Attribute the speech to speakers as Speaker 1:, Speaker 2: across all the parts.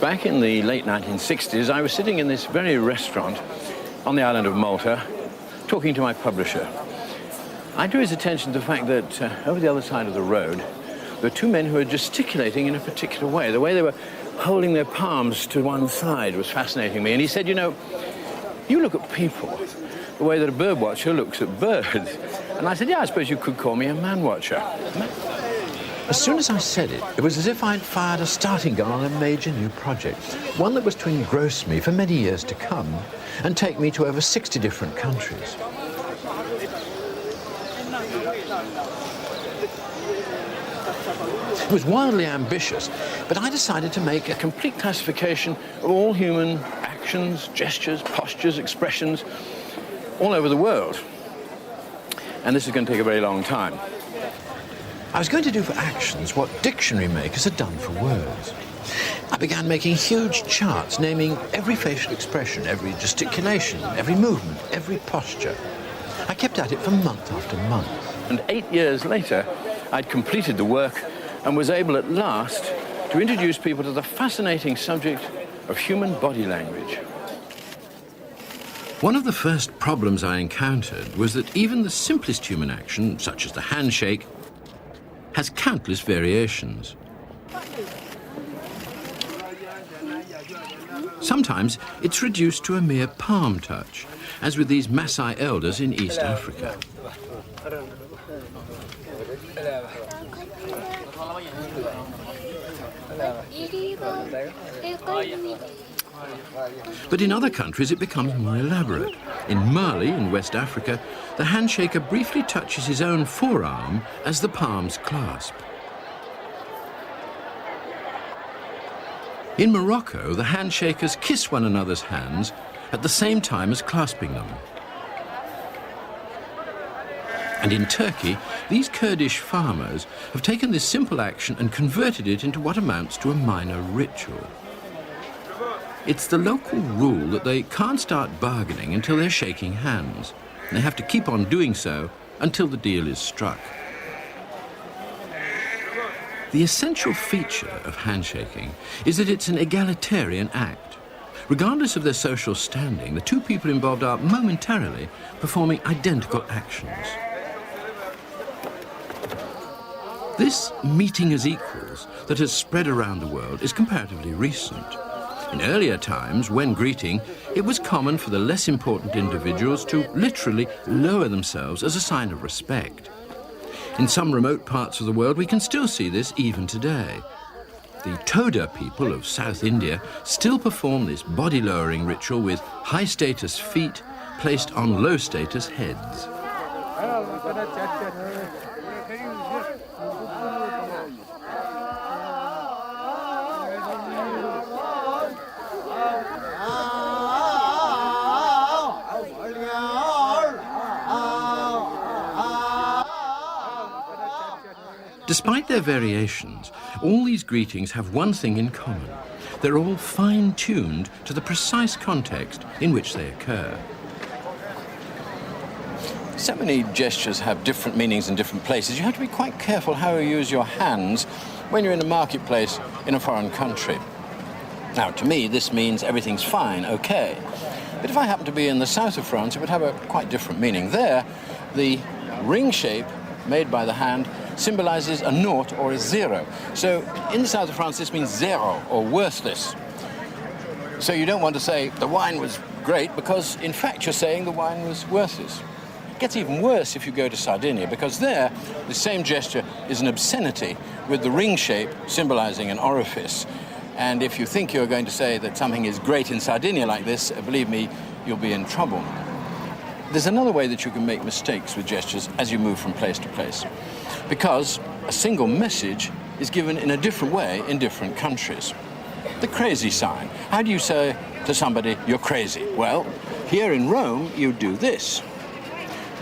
Speaker 1: Back in the late 1960s, I was sitting in this very restaurant on the island of Malta, talking to my publisher. I drew his attention to the fact that over the other side of the road, there were two men who were gesticulating in a particular way. The way they were holding their palms to one side was fascinating me. And he said, you know, you look at people the way that a bird watcher looks at birds. And I said, yeah, I suppose you could call me a man watcher.
Speaker 2: As soon as I said it, it was as if I'd fired a starting gun on a major new project, one that was to engross me for many years to come and take me to over 60 different countries. It was wildly ambitious, but I decided to make
Speaker 1: A complete classification of all human actions, gestures, postures, expressions all over the world. And this is going to take a very long time.
Speaker 2: I was going to do for actions what dictionary makers had done for words. I began making huge charts naming every facial expression, every gesticulation, every movement, every posture. I kept at it for month after month.
Speaker 1: And 8 years later, I'd completed the work and was able at last to introduce people to the fascinating subject of human body language.
Speaker 2: One of the first problems I encountered was that even the simplest human action, such as the handshake, has countless variations. Sometimes it's reduced to a mere palm touch, as with these Matzah elders in East Africa. But in other countries it becomes more elaborate. In Mali, in West Africa, the handshaker briefly touches his own forearm as the palms clasp. In Morocco, the handshakers kiss one another's hands at the same time as clasping them. And in Turkey, these Kurdish farmers have taken this simple action and converted it into what amounts to a minor ritual. It's the local rule that they can't start bargaining until they're shaking hands. They have to keep on doing so until the deal is struck. The essential feature of handshaking is that it's an egalitarian act. Regardless of their social standing, the two people involved are momentarily performing identical actions. This meeting as equals that has spread around the world is comparatively recent. In earlier times, when greeting, it was common for the less important individuals to literally lower themselves as a sign of respect. In some remote parts of the world, we can still see this even today. The Toda people of South India still perform this body-lowering ritual with high-status feet placed on low-status heads. Despite their variations, all these greetings have one thing in common. They're all fine-tuned to the precise context in which they occur.
Speaker 1: So many gestures have different meanings in different places. You have to be quite careful how you use your hands when you're in a marketplace in a foreign country. Now, to me, this means everything's fine, okay. But if I happen to be in the south of France, it would have a quite different meaning. There, the ring shape made by the hand symbolizes a naught or a zero. So in the south of France, this means zero or worthless. So you don't want to say the wine was great because, in fact, you're saying the wine was worthless. It gets even worse if you go to Sardinia, because there, the same gesture is an obscenity with the ring shape symbolizing an orifice. And if you think you're going to say that something is great in Sardinia like this, believe me, you'll be in trouble. There's another way that you can make mistakes with gestures as you move from place to place, because a single message is given in a different way in different countries. The crazy sign. How do you say to somebody, you're crazy? Well, here in Rome, you do this.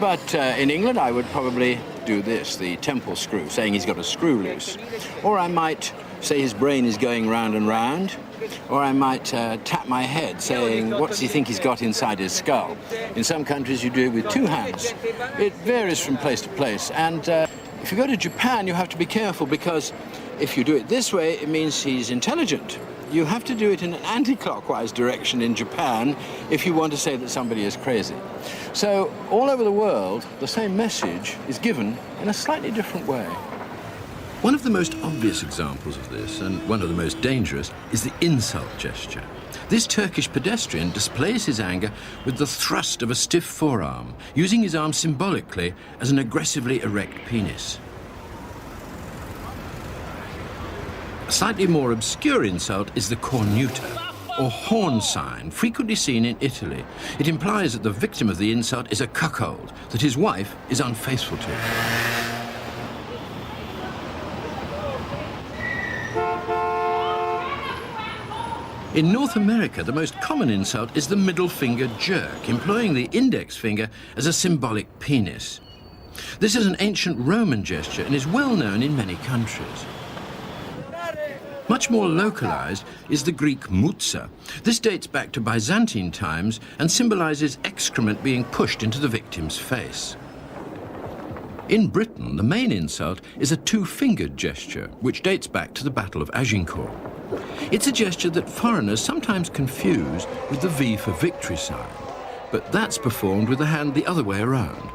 Speaker 1: But in England, I would probably do this, the temple screw, saying he's got a screw loose. Or I might say his brain is going round and round. Or I might tap my head, saying, what does he think he's got inside his skull? In some countries, you do it with two hands. It varies from place to place. And if you go to Japan, you have to be careful, because if you do it this way, it means he's intelligent. you have to do it in an anti-clockwise direction in Japan if you want to say that somebody is crazy. So all over the world, the same message is given in a slightly different way.
Speaker 2: One of the most obvious examples of this, and one of the most dangerous, is the insult gesture. This Turkish pedestrian displays his anger with the thrust of a stiff forearm, using his arm symbolically as an aggressively erect penis. A slightly more obscure insult is the cornuta, or horn sign, frequently seen in Italy. It implies that the victim of the insult is a cuckold, that his wife is unfaithful to him. In North America, the most common insult is the middle finger jerk, employing the index finger as a symbolic penis. This is an ancient Roman gesture and is well known in many countries. Much more localized is the Greek Matzah. This dates back to Byzantine times and symbolizes excrement being pushed into the victim's face. In Britain, the main insult is a two-fingered gesture, which dates back to the Battle of Agincourt. It's a gesture that foreigners sometimes confuse with the V for victory sign, but that's performed with the hand the other way around.